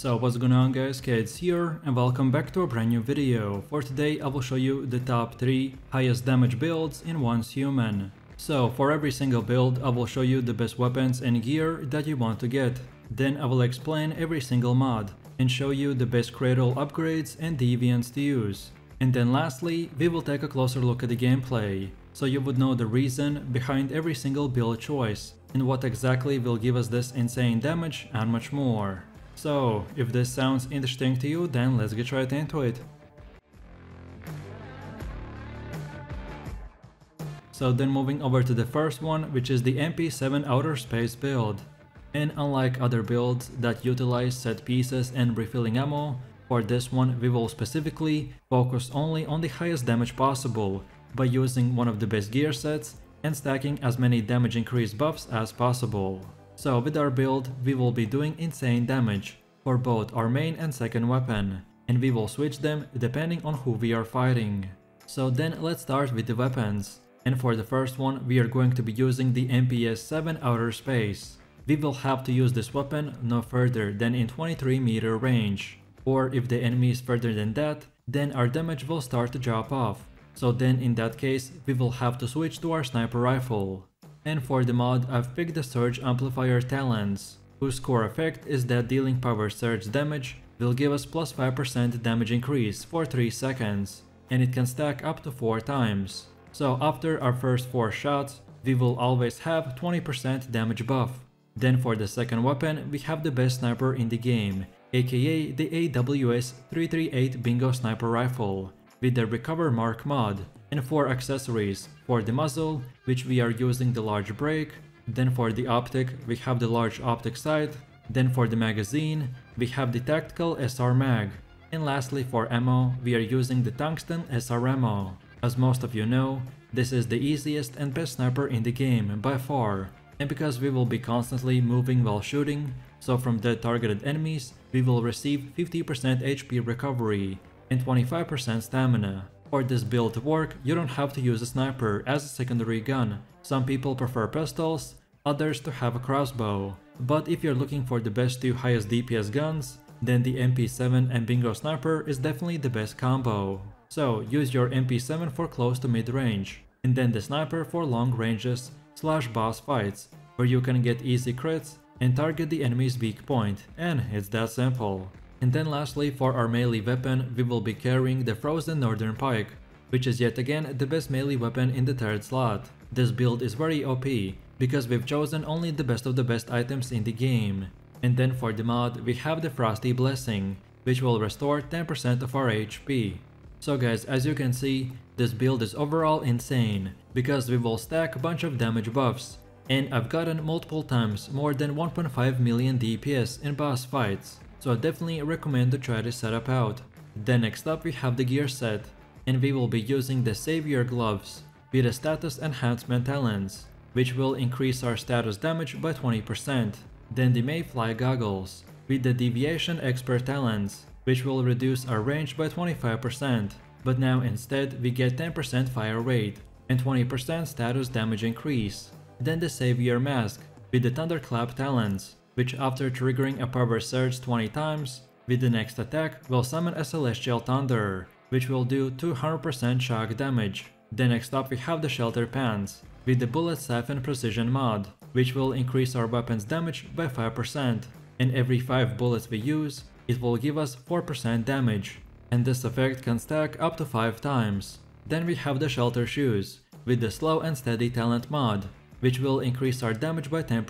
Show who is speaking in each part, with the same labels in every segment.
Speaker 1: So what's going on guys, Kids here and welcome back to a brand new video. For today I will show you the top 3 highest damage builds in Once Human. So for every single build I will show you the best weapons and gear that you want to get. Then I will explain every single mod and show you the best cradle upgrades and deviants to use. And then lastly we will take a closer look at the gameplay, so you would know the reason behind every single build choice and what exactly will give us this insane damage and much more. So, if this sounds interesting to you, then let's get right into it. So then moving over to the first one, which is the MP7 Outer Space build. And unlike other builds that utilize set pieces and refilling ammo, for this one we will specifically focus only on the highest damage possible by using one of the best gear sets and stacking as many damage increase buffs as possible. So with our build, we will be doing insane damage for both our main and second weapon, and we will switch them depending on who we are fighting. So then let's start with the weapons, and for the first one we are going to be using the MP7 Outer Space. We will have to use this weapon no further than in 23 meter range, or if the enemy is further than that, then our damage will start to drop off. So then in that case we will have to switch to our sniper rifle. And for the mod, I've picked the Surge Amplifier Talents, whose core effect is that dealing power surge damage will give us plus 5% damage increase for 3 seconds, and it can stack up to 4 times. So after our first 4 shots, we will always have 20% damage buff. Then for the second weapon, we have the best sniper in the game, aka the AWS 338 Bingo Sniper Rifle, with the Recover Mark mod, and 4 accessories. For the muzzle, which we are using the large break, then for the optic we have the large optic sight, then for the magazine we have the tactical SR mag, and lastly for ammo we are using the tungsten SR ammo. As most of you know, this is the easiest and best sniper in the game by far, and because we will be constantly moving while shooting, so from dead targeted enemies we will receive 50% HP recovery and 25% stamina. For this build to work, you don't have to use a sniper as a secondary gun. Some people prefer pistols, others to have a crossbow. But if you're looking for the best 2 highest DPS guns, then the MP7 and Bingo Sniper is definitely the best combo. So use your MP7 for close to mid range, and then the sniper for long ranges / boss fights, where you can get easy crits and target the enemy's weak point, and it's that simple. And then lastly for our melee weapon, we will be carrying the Frozen Northern Pike, which is yet again the best melee weapon in the 3rd slot. This build is very OP, because we've chosen only the best of the best items in the game. And then for the mod, we have the Frosty Blessing, which will restore 10% of our HP. So guys, as you can see, this build is overall insane, because we will stack a bunch of damage buffs, and I've gotten multiple times more than 1.5 million DPS in boss fights. So I definitely recommend to try this setup out. Then next up we have the gear set, and we will be using the Savior Gloves with the Status Enhancement Talents, which will increase our status damage by 20%. Then the Mayfly Goggles with the Deviation Expert Talents, which will reduce our range by 25%, but now instead we get 10% fire rate and 20% status damage increase. Then the Savior Mask with the Thunderclap Talents, which after triggering a power surge 20 times, with the next attack will summon a Celestial Thunder, which will do 200% shock damage. Then next up we have the Shelter Pants, with the Bullet Siphon Precision mod, which will increase our weapon's damage by 5%, and every 5 bullets we use, it will give us 4% damage, and this effect can stack up to 5 times. Then we have the Shelter Shoes, with the Slow and Steady Talent mod, which will increase our damage by 10.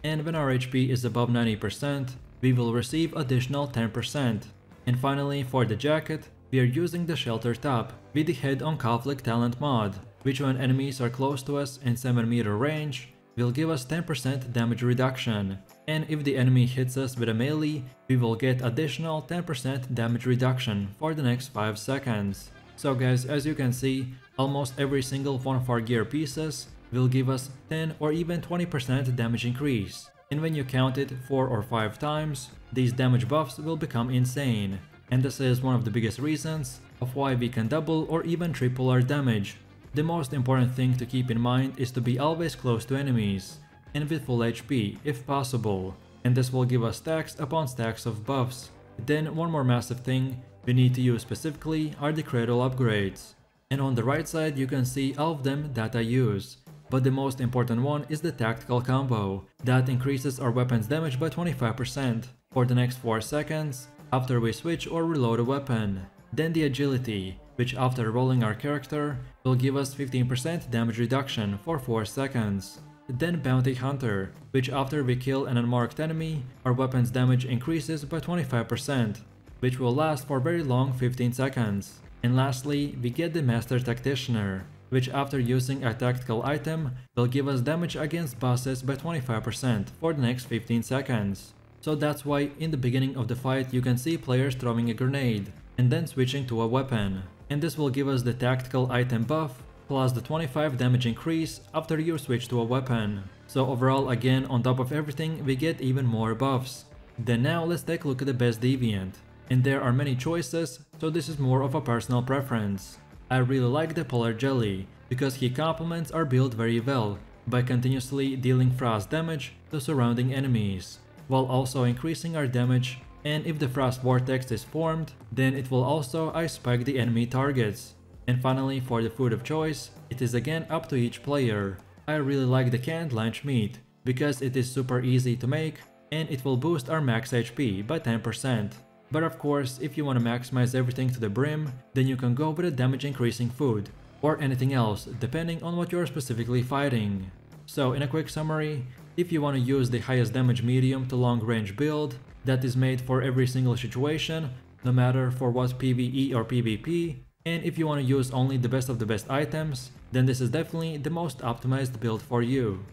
Speaker 1: And when our HP is above 90%, we will receive additional 10%. And finally for the jacket, we are using the Shelter Top with the Head on Conflict Talent mod, which when enemies are close to us in 7 meter range, will give us 10% damage reduction. And if the enemy hits us with a melee, we will get additional 10% damage reduction for the next 5 seconds. So guys, as you can see, almost every single one of our gear pieces will give us 10 or even 20% damage increase, and when you count it 4 or 5 times, these damage buffs will become insane, and this is one of the biggest reasons of why we can double or even triple our damage. The most important thing to keep in mind is to be always close to enemies, and with full HP if possible, and this will give us stacks upon stacks of buffs. Then one more massive thing we need to use specifically are the cradle upgrades. And on the right side you can see all of them that I use. But the most important one is the tactical combo, that increases our weapon's damage by 25% for the next 4 seconds after we switch or reload a weapon. Then the agility, which after rolling our character will give us 15% damage reduction for 4 seconds. Then Bounty Hunter, which after we kill an unmarked enemy, our weapon's damage increases by 25%, which will last for very long 15 seconds. And lastly, we get the Master Tacticianer, which after using a tactical item will give us damage against bosses by 25% for the next 15 seconds. So that's why in the beginning of the fight you can see players throwing a grenade and then switching to a weapon. And this will give us the tactical item buff plus the 25 damage increase after you switch to a weapon. So overall, again, on top of everything, we get even more buffs. Then now let's take a look at the best deviant. And there are many choices, so this is more of a personal preference. I really like the Polar Jelly, because he complements our build very well by continuously dealing frost damage to surrounding enemies, while also increasing our damage, and if the frost vortex is formed, then it will also ice spike the enemy targets. And finally, for the food of choice, it is again up to each player. I really like the canned lunch meat, because it is super easy to make, and it will boost our max HP by 10%. But of course, if you want to maximize everything to the brim, then you can go with a damage increasing food, or anything else, depending on what you're specifically fighting. So in a quick summary, if you want to use the highest damage medium to long range build that is made for every single situation, no matter for what PvE or PvP, and if you want to use only the best of the best items, then this is definitely the most optimized build for you.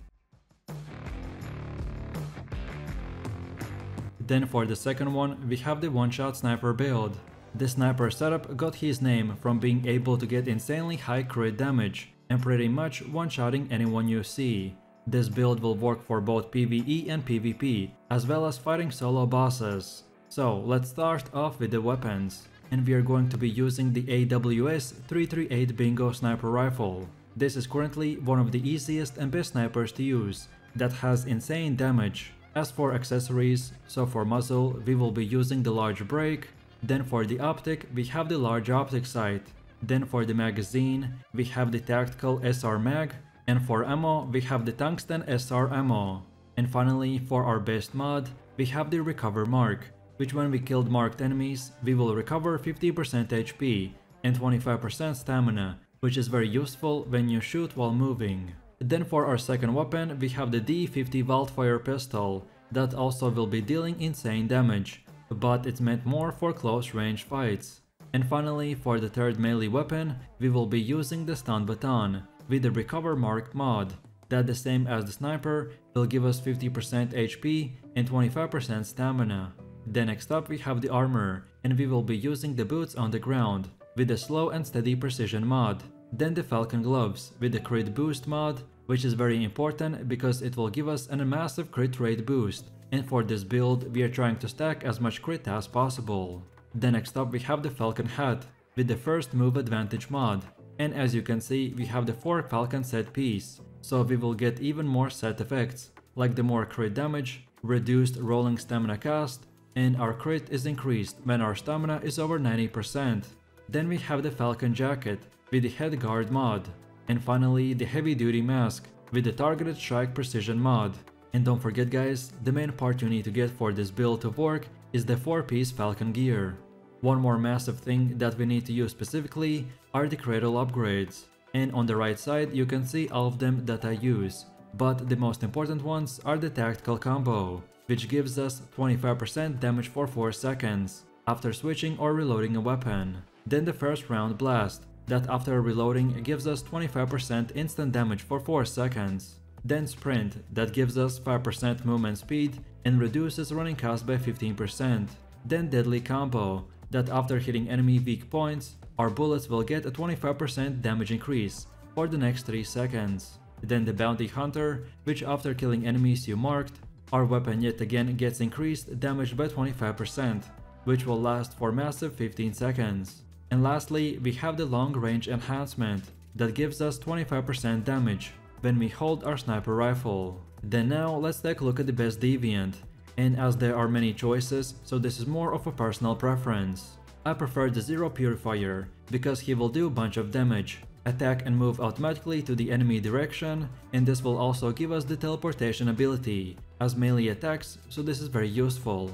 Speaker 1: Then for the second one, we have the one-shot sniper build. The sniper setup got his name from being able to get insanely high crit damage and pretty much one-shotting anyone you see. This build will work for both PvE and PvP, as well as fighting solo bosses. So let's start off with the weapons, and we are going to be using the AWS 338 Bingo Sniper Rifle. This is currently one of the easiest and best snipers to use, that has insane damage. As for accessories, so for muzzle we will be using the large break, then for the optic we have the large optic sight, then for the magazine we have the tactical SR mag, and for ammo we have the tungsten SR ammo. And finally, for our best mod, we have the recover mark, which when we killed marked enemies we will recover 50% HP and 25% stamina, which is very useful when you shoot while moving. Then for our second weapon we have the D50 Wildfire pistol, that also will be dealing insane damage, but it's meant more for close range fights. And finally, for the third melee weapon we will be using the stun baton with the recover marked mod, that the same as the sniper will give us 50% HP and 25% stamina. Then next up we have the armor, and we will be using the boots on the ground with the slow and steady precision mod. Then the Falcon gloves with the crit boost mod, which is very important because it will give us a massive crit rate boost, and for this build we are trying to stack as much crit as possible. Then next up we have the Falcon hat with the first move advantage mod, and as you can see we have the 4 Falcon set piece, so we will get even more set effects, like the more crit damage, reduced rolling stamina cost, and our crit is increased when our stamina is over 90%. Then we have the Falcon jacket with the head guard mod, and finally the heavy duty mask with the targeted strike precision mod. And don't forget guys, the main part you need to get for this build to work is the 4-piece Falcon gear. One more massive thing that we need to use specifically are the cradle upgrades, and on the right side you can see all of them that I use, but the most important ones are the tactical combo, which gives us 25% damage for 4 seconds after switching or reloading a weapon. Then the first round blast, that after reloading gives us 25% instant damage for 4 seconds. Then sprint, that gives us 5% movement speed and reduces running cost by 15%. Then deadly combo, that after hitting enemy weak points, our bullets will get a 25% damage increase for the next 3 seconds. Then the bounty hunter, which after killing enemies you marked, our weapon yet again gets increased damage by 25%, which will last for massive 15 seconds. And lastly, we have the long range enhancement that gives us 25% damage when we hold our sniper rifle. Then now let's take a look at the best deviant, and as there are many choices, so this is more of a personal preference. I prefer the Zero Purifier because he will do a bunch of damage, attack and move automatically to the enemy direction, and this will also give us the teleportation ability as melee attacks, so this is very useful.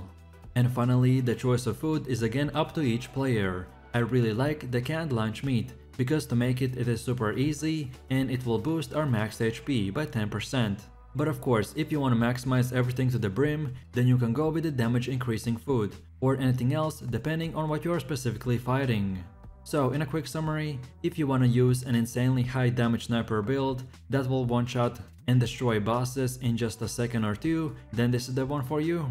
Speaker 1: And finally, the choice of food is again up to each player. I really like the canned lunch meat because to make it is super easy and it will boost our max HP by 10%. But of course, if you want to maximize everything to the brim, then you can go with the damage increasing food or anything else depending on what you are specifically fighting. So in a quick summary, if you want to use an insanely high damage sniper build that will one-shot and destroy bosses in just a second or two, then this is the one for you.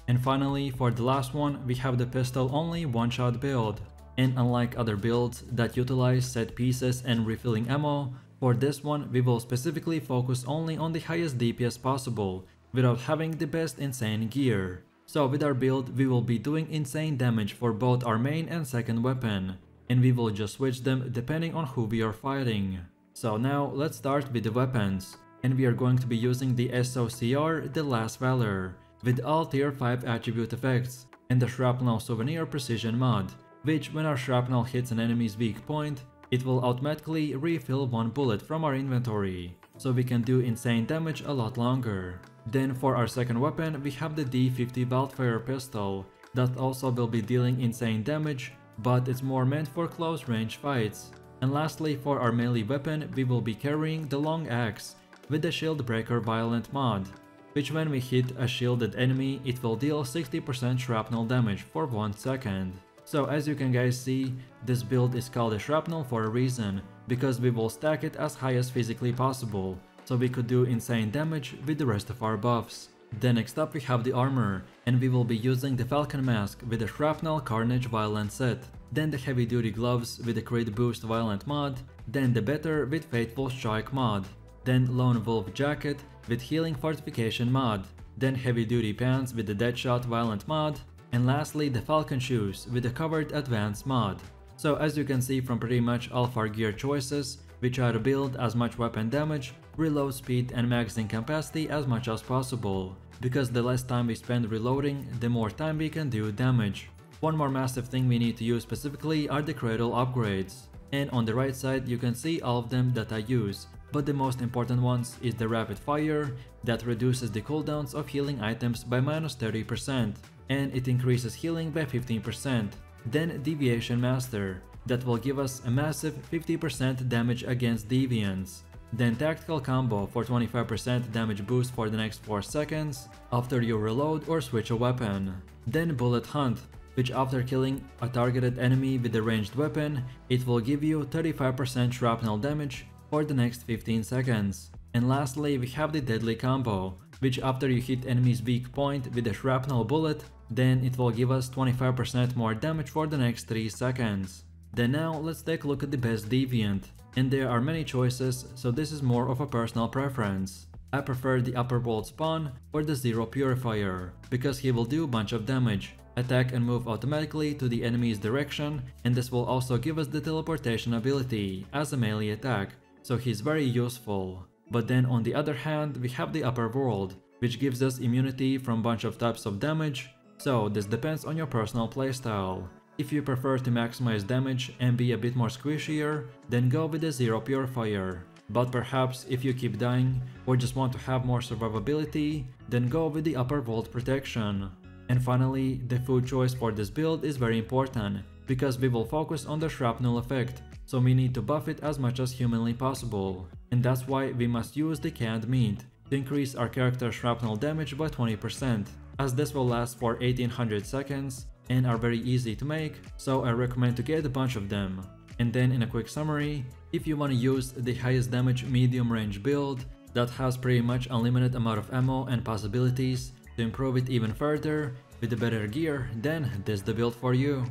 Speaker 1: And finally, for the last one, we have the pistol only one-shot build. And unlike other builds that utilize set pieces and refilling ammo, for this one we will specifically focus only on the highest DPS possible without having the best insane gear. So with our build we will be doing insane damage for both our main and second weapon, and we will just switch them depending on who we are fighting. So now let's start with the weapons, and we are going to be using the SOCR, the Last Valor, with all tier 5 attribute effects, and the Shrapnel Souvenir Precision mod, which when our shrapnel hits an enemy's weak point, it will automatically refill one bullet from our inventory, so we can do insane damage a lot longer. Then for our second weapon we have the D50 Wildfire pistol, that also will be dealing insane damage, but it's more meant for close range fights. And lastly, for our melee weapon we will be carrying the long axe with the Shield Breaker Violent mod, which when we hit a shielded enemy it will deal 60% shrapnel damage for 1 second. So as you can guys see, this build is called a shrapnel for a reason, because we will stack it as high as physically possible, so we could do insane damage with the rest of our buffs. Then next up we have the armor, and we will be using the Falcon Mask with the Shrapnel Carnage Violent set, then the Heavy Duty Gloves with the Crit Boost Violent mod, then the Better with Fateful Strike mod, then Lone Wolf Jacket with Healing Fortification mod, then Heavy Duty Pants with the Deadshot Violent mod, and lastly the Falcon Shoes with the Covered Advanced mod. So as you can see from pretty much all of our gear choices, we try to build as much weapon damage, reload speed and magazine capacity as much as possible, because the less time we spend reloading, the more time we can do damage. One more massive thing we need to use specifically are the cradle upgrades, and on the right side you can see all of them that I use, but the most important ones is the Rapid Fire that reduces the cooldowns of healing items by -30%, and it increases healing by 15%. Then Deviation Master that will give us a massive 50% damage against deviants. Then Tactical Combo for 25% damage boost for the next 4 seconds after you reload or switch a weapon. Then Bullet Hunt, which after killing a targeted enemy with a ranged weapon, it will give you 35% shrapnel damage for the next 15 seconds. And lastly we have the Deadly Combo, which after you hit enemy's weak point with a shrapnel bullet, then it will give us 25% more damage for the next 3 seconds. Then now let's take a look at the best deviant, and there are many choices, so this is more of a personal preference. I prefer the Upper World Spawn or the Zero Purifier, because he will do a bunch of damage, attack and move automatically to the enemy's direction, and this will also give us the teleportation ability as a melee attack, so he's very useful. But then on the other hand we have the Upper World, which gives us immunity from bunch of types of damage, so this depends on your personal playstyle. If you prefer to maximize damage and be a bit more squishier, then go with the Zero Purifier. But perhaps if you keep dying or just want to have more survivability, then go with the Upper World Protection. And finally, the food choice for this build is very important, because we will focus on the shrapnel effect, so we need to buff it as much as humanly possible. And that's why we must use the canned meat to increase our character's shrapnel damage by 20%, as this will last for 1800 seconds and are very easy to make, so I recommend to get a bunch of them. And then in a quick summary, if you want to use the highest damage medium range build that has pretty much unlimited amount of ammo and possibilities to improve it even further with the better gear, then this is the build for you.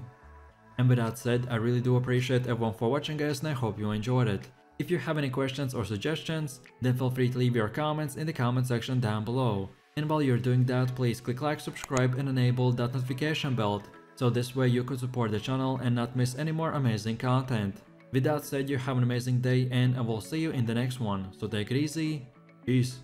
Speaker 1: And with that said, I really do appreciate everyone for watching guys, and I hope you enjoyed it. If you have any questions or suggestions, then feel free to leave your comments in the comment section down below. And while you're doing that, please click like, subscribe and enable that notification bell, so this way you could support the channel and not miss any more amazing content. With that said, you have an amazing day and I will see you in the next one, so take it easy. Peace.